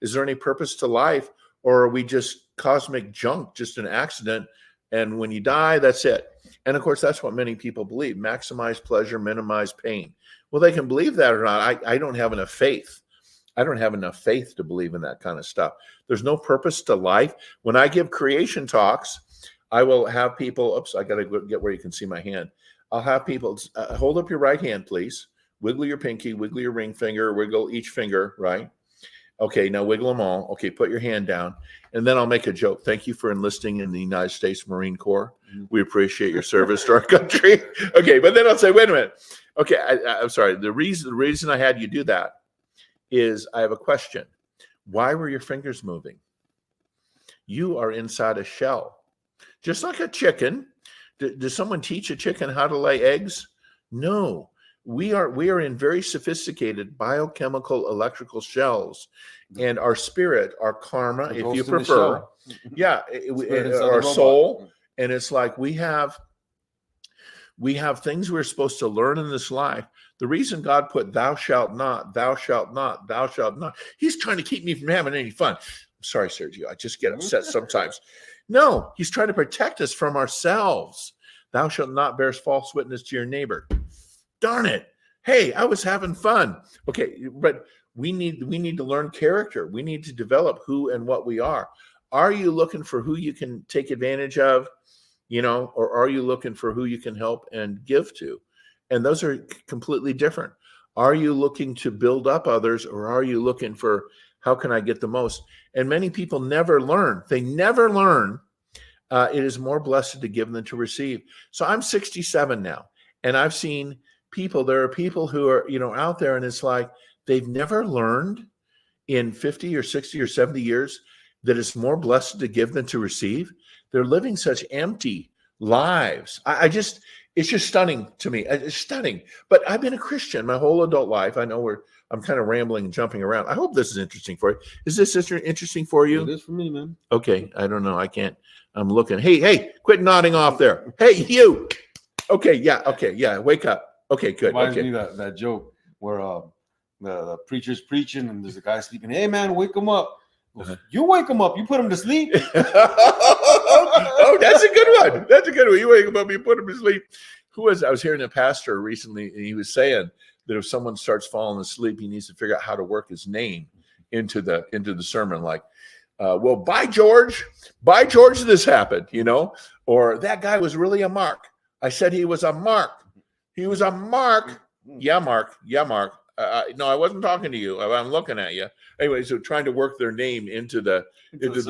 Is there any purpose to life? Or are we just cosmic junk, just an accident? And when you die, that's it. And of course, that's what many people believe. Maximize pleasure, minimize pain. Well, they can believe that or not. I don't have enough faith. I don't have enough faith to believe in that kind of stuff. There's no purpose to life. When I give creation talks, I will have people, oops, I got to get where you can see my hand. I'll have people hold up your right hand, please. Wiggle your pinky, wiggle your ring finger, wiggle each finger, right? Okay, now wiggle them all. Okay, put your hand down. And then I'll make a joke. Thank you for enlisting in the United States Marine Corps. We appreciate your service to our country. Okay, but then I'll say, wait a minute. Okay, I'm sorry. The reason I had you do that is I have a question. Why were your fingers moving? You are inside a shell. Just like a chicken. Does someone teach a chicken how to lay eggs? No. We are in very sophisticated biochemical electrical shells, and our spirit, our karma, if you prefer, our soul, and it's like we have things we're supposed to learn in this life. The reason God put thou shalt not, thou shalt not, thou shalt not, he's trying to keep me from having any fun. I'm sorry, Sergio, I just get upset sometimes. No, he's trying to protect us from ourselves. Thou shalt not bear false witness to your neighbor. Darn it. Hey, I was having fun. Okay, but we need to learn character. We need to develop who and what we are. Are you looking for who you can take advantage of, or are you looking for who you can help and give to? And those are completely different. Are you looking to build up others, or are you looking for how can I get the most? And many people never learn. They never learn. It is more blessed to give than to receive. So I'm 67 now, and I've seen people. There are people who are, out there, and it's like they've never learned in 50 or 60 or 70 years that it's more blessed to give than to receive. They're living such empty lives. It's just stunning to me. It's stunning. But I've been a Christian my whole adult life. I know I'm kind of rambling and jumping around. I hope this is interesting for you. Is this interesting for you? It is for me, man. Okay. I don't know. I can't. I'm looking. Hey, quit nodding off there. Hey, you. Okay. Yeah. Wake up. Okay, good. Reminds me that joke where the preacher's preaching and there's a guy sleeping. Hey, man, wake him up. You wake him up. You put him to sleep. Oh, that's a good one. That's a good one. You wake him up. You put him to sleep. I was hearing a pastor recently, and he was saying that if someone starts falling asleep, he needs to figure out how to work his name into the sermon. Like, well, by George, this happened, or that guy was really a mark. I said he was a mark. He was a mark. Yeah, Mark. No, I wasn't talking to you. I'm looking at you. Anyway, so trying to work their name into the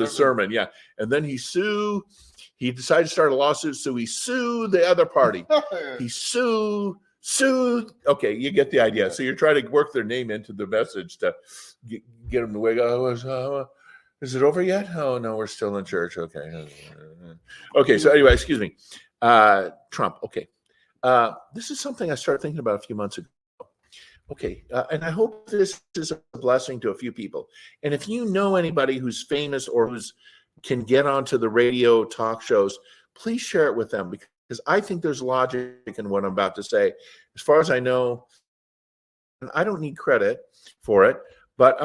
sermon. Yeah. And then he decided to start a lawsuit. So he sued the other party. He sued. Okay, you get the idea. So you're trying to work their name into the message to get them to wake up. Is it over yet? Oh, no, we're still in church. Okay. Okay. So anyway, excuse me. Trump. Okay. This is something I started thinking about a few months ago. Okay, and I hope this is a blessing to a few people. And if you know anybody who's famous or who's can get onto the radio talk shows, please share it with them, because I think there's logic in what I'm about to say. As far as I know, and I don't need credit for it, but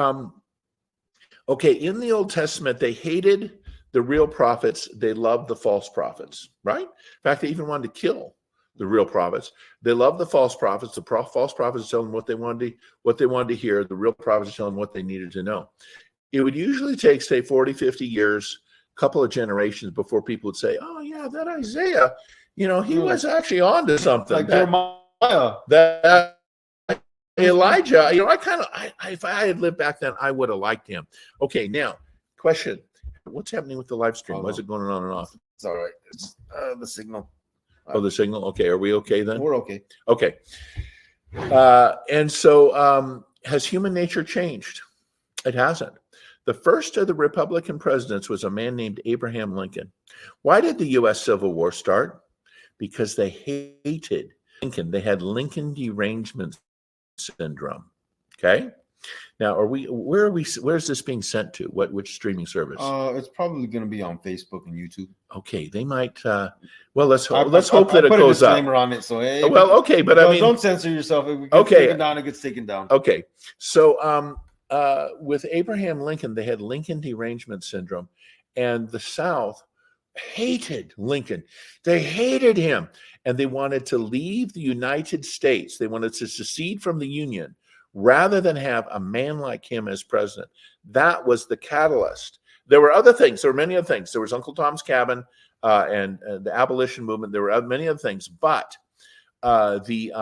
okay, in the Old Testament, they hated the real prophets. They loved the false prophets, right? In fact, they even wanted to kill the real prophets. They love the false prophets. The false prophets tell them what they wanted to hear. The real prophets tell them what they needed to know. It would usually take, say, 40, 50 years, a couple of generations before people would say, oh, yeah, that Isaiah, he was actually on to something. Like Jeremiah. That Elijah, if I had lived back then, I would have liked him. Okay, now, question. What's happening with the live stream? Why is it going on and off? It's all right. It's the signal. Oh, the signal. Okay. Are we okay then? We're okay. Okay. And so has human nature changed? It hasn't. The first of the Republican presidents was a man named Abraham Lincoln. Why did the U.S. Civil War start? Because they hated Lincoln. They had Lincoln derangement syndrome. Okay. Now, where's this being sent to? Which streaming service? It's probably going to be on Facebook and YouTube. Okay, they might. Well, let's hope I that it put goes a up. disclaimer on it, so hey, Well, okay, but I mean, don't censor yourself. If it gets Okay. taken down, it gets taken down. Okay, so with Abraham Lincoln, they had Lincoln derangement syndrome, and the South hated Lincoln. They hated him, and they wanted to leave the United States. They wanted to secede from the Union rather than have a man like him as president. That was the catalyst. There were other things. There were many other things. There was Uncle Tom's Cabin and the abolition movement. There were many other things, but it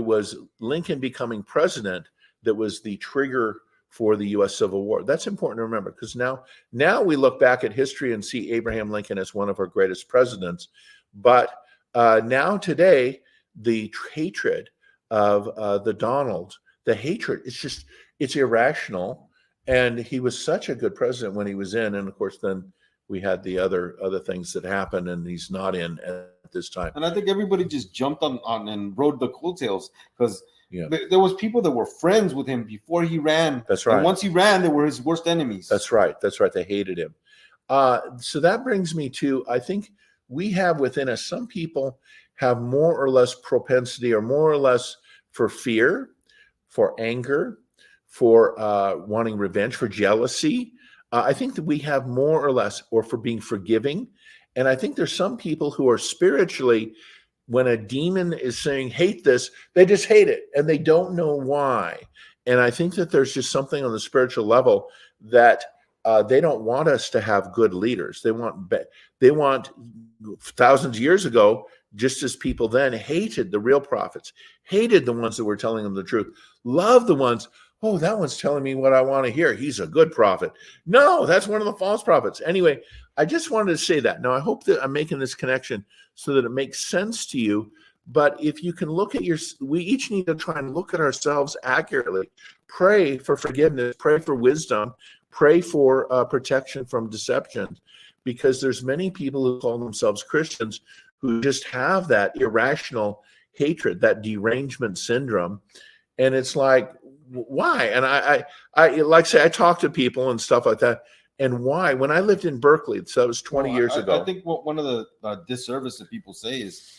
was Lincoln becoming president that was the trigger for the U.S. Civil War. That's important to remember, because now we look back at history and see Abraham Lincoln as one of our greatest presidents. But now today, the hatred of the Donald, the hatred, it's irrational. And he was such a good president when he was in. And of course, then we had the other things that happened, and he's not in at this time. And I think everybody just jumped on and rode the coattails, because Yeah. there was people that were friends with him before he ran. That's right. And once he ran, they were his worst enemies. That's right. They hated him. So that brings me to, I think we have within us, some people have more or less propensity, or more or less for fear, for anger, for wanting revenge, for jealousy. I think that we have more or less, or for being forgiving. And I think there's some people who are spiritually, when a demon is saying, hate this, they just hate it, and they don't know why. And I think that there's just something on the spiritual level that they don't want us to have good leaders. They want thousands of years ago, just as people then hated the real prophets, hated the ones that were telling them the truth, loved the ones, oh, that one's telling me what I want to hear. He's a good prophet. No, that's one of the false prophets. Anyway, I just wanted to say that. Now, I hope that I'm making this connection so that it makes sense to you. But if you can look at we each need to try and look at ourselves accurately. Pray for forgiveness, pray for wisdom, pray for protection from deception, because there's many people who call themselves Christians who just have that irrational hatred, that derangement syndrome. And it's like, why? And I like say, I talk to people and stuff like that. And why? When I lived in Berkeley, so that was 20 years ago. I think one of the disservice that people say is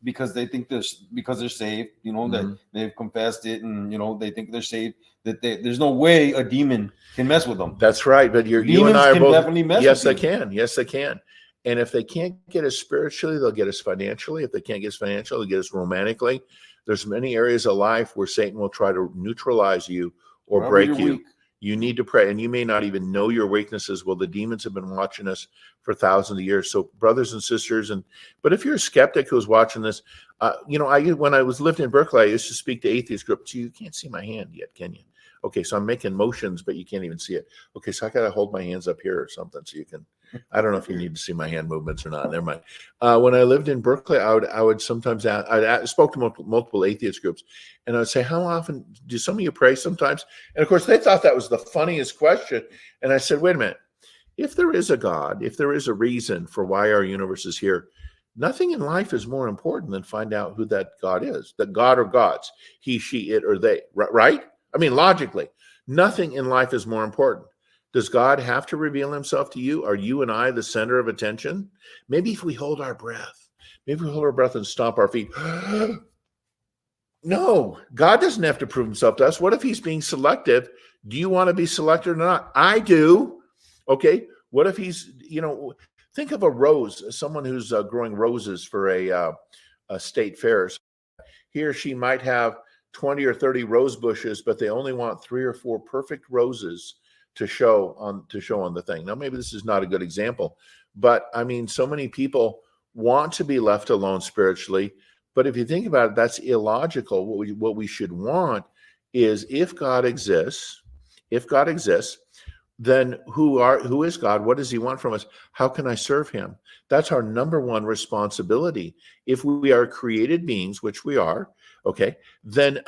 because they think because they're saved, that they've confessed it, and they think they're saved, that there's no way a demon can mess with them. That's right. But you and I are both. Definitely mess yes, with they can. Yes, they can. And if they can't get us spiritually, they'll get us financially. If they can't get us financially, they'll get us romantically. There's many areas of life where Satan will try to neutralize you or break you. Weak. You need to pray, and you may not even know your weaknesses. Well, the demons have been watching us for thousands of years. So, brothers and sisters, but if you're a skeptic who's watching this, when I was living in Berkeley, I used to speak to atheist groups. You can't see my hand yet, can you? Okay, so I'm making motions, but you can't even see it. Okay, so I got to hold my hands up here or something so you can. I don't know if you need to see my hand movements or not. Never mind. When I lived in Berkeley, I would sometimes I spoke to multiple atheist groups, and I would say, "How often do some of you pray?" Sometimes, and of course, they thought that was the funniest question. And I said, "Wait a minute. If there is a God, if there is a reason for why our universe is here, nothing in life is more important than find out who that God is. That God or gods, he, she, it, or they. Right? I mean, logically, nothing in life is more important." Does God have to reveal himself to you? Are you and I the center of attention? Maybe if we hold our breath, and stomp our feet. No, God doesn't have to prove himself to us. What if he's being selective? Do you want to be selected or not? I do. Okay. What if he's, think of a rose, someone who's growing roses for a state fair. He or she might have 20 or 30 rose bushes, but they only want 3 or 4 perfect roses to show on the thing. Now, maybe this is not a good example, but I mean, so many people want to be left alone spiritually. But if you think about it, that's illogical. What we should want is, if God exists, then who is God? What does he want from us? How can I serve him? That's our number one responsibility. If we are created beings, which we are, okay, then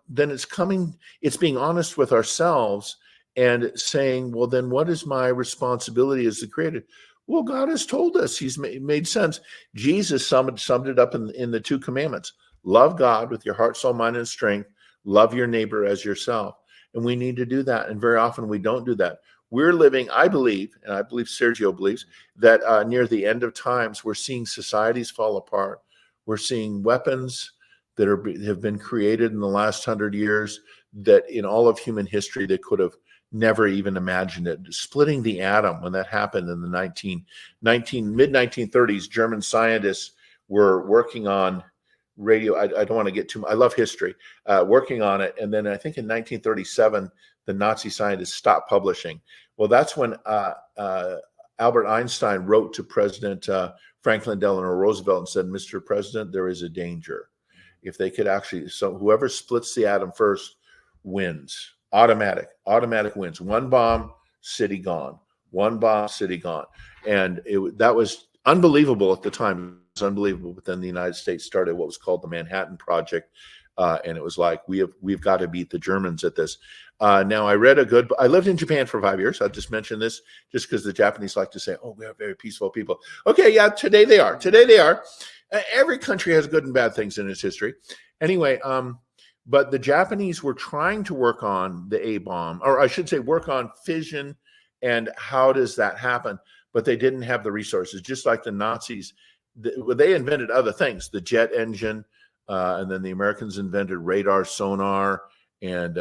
it's being honest with ourselves and saying, well, then what is my responsibility as the creator? Well, God has told us. He's made sense. Jesus summed it up in the 2 commandments. Love God with your heart, soul, mind, and strength. love your neighbor as yourself. And we need to do that. And very often we don't do that. We're living, I believe, and I believe Sergio believes, that near the end of times, we're seeing societies fall apart. We're seeing weapons that have been created in the last 100 years that in all of human history, they could have never even imagined it. Splitting the atom, when that happened in the mid-1930s, German scientists were working on radio. I don't want to get too much. I love history, working on it. And then I think in 1937, the Nazi scientists stopped publishing. Well, that's when Albert Einstein wrote to President Franklin Delano Roosevelt and said, "Mr. President, there is a danger. If they could actually, so whoever splits the atom first wins. Automatic wins. One bomb, city gone. One bomb, city gone." And that was unbelievable at the time. It was unbelievable. But then the United States started what was called the Manhattan Project. And it was like, we've got to beat the Germans at this. Now, I lived in Japan for 5 years. I'll just mention this just because the Japanese like to say, "Oh, we are very peaceful people." Okay, yeah, today they are. Every country has good and bad things in its history. Anyway, but the Japanese were trying to work on the A-bomb, or I should say work on fission and how does that happen? But they didn't have the resources, just like the Nazis. They invented other things, the jet engine, and then the Americans invented radar, sonar, and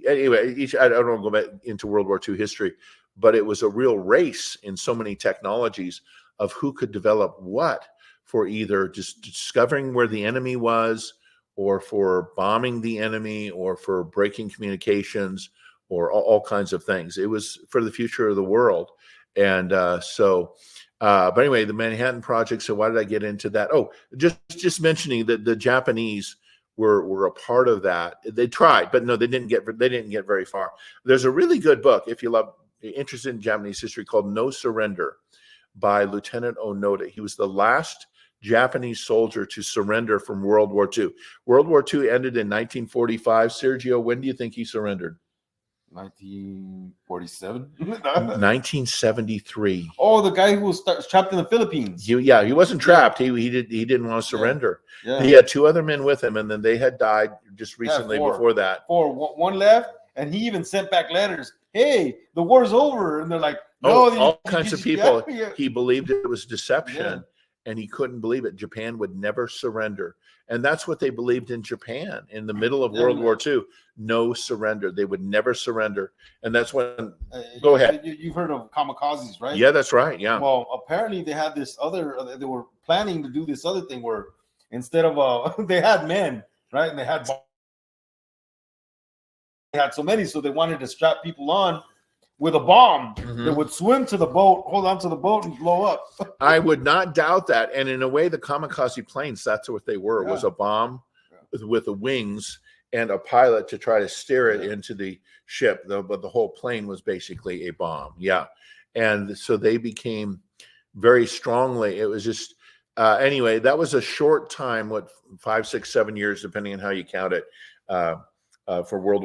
anyway, I don't want to go back into World War II history, but it was a real race in so many technologies of who could develop what for either just discovering where the enemy was, or for bombing the enemy, or for breaking communications, or all kinds of things. It was for the future of the world. And but anyway, the Manhattan Project. So why did I get into that? Oh, just mentioning that the Japanese were a part of that. They tried, but no, they didn't get very far. There's a really good book, if you're interested in Japanese history, called No Surrender by Lieutenant Onoda. He was the last Japanese soldier to surrender from World War II. World War II ended in 1945. Sergio, when do you think he surrendered? 1947. 1973. Oh, the guy who was trapped in the Philippines. He wasn't trapped. He didn't want to surrender. Yeah. He had 2 other men with him, and then they had died just recently before that. One left, and he even sent back letters. "Hey, the war's over," and they're like, "No." All kinds of people. Yeah. He believed it was deception, and he couldn't believe it. Japan would never surrender. And that's what they believed in Japan in the middle of World War II. No surrender. They would never surrender. And that's when, go ahead. You've heard of kamikazes, right? Yeah, that's right. Yeah. Well, apparently they had this they were planning to do this other thing where instead of, they had men, right? And they had so many, so they wanted to strap people on with a bomb that would swim to the boat, hold on to the boat, and blow up. I would not doubt that. And in a way, the kamikaze planes, that's what they were, was a bomb with the wings and a pilot to try to steer it into the ship. But the whole plane was basically a bomb. Yeah. And so they became very strongly, it was just, anyway, that was a short time, 5, 6, 7 years, depending on how you count it, for World War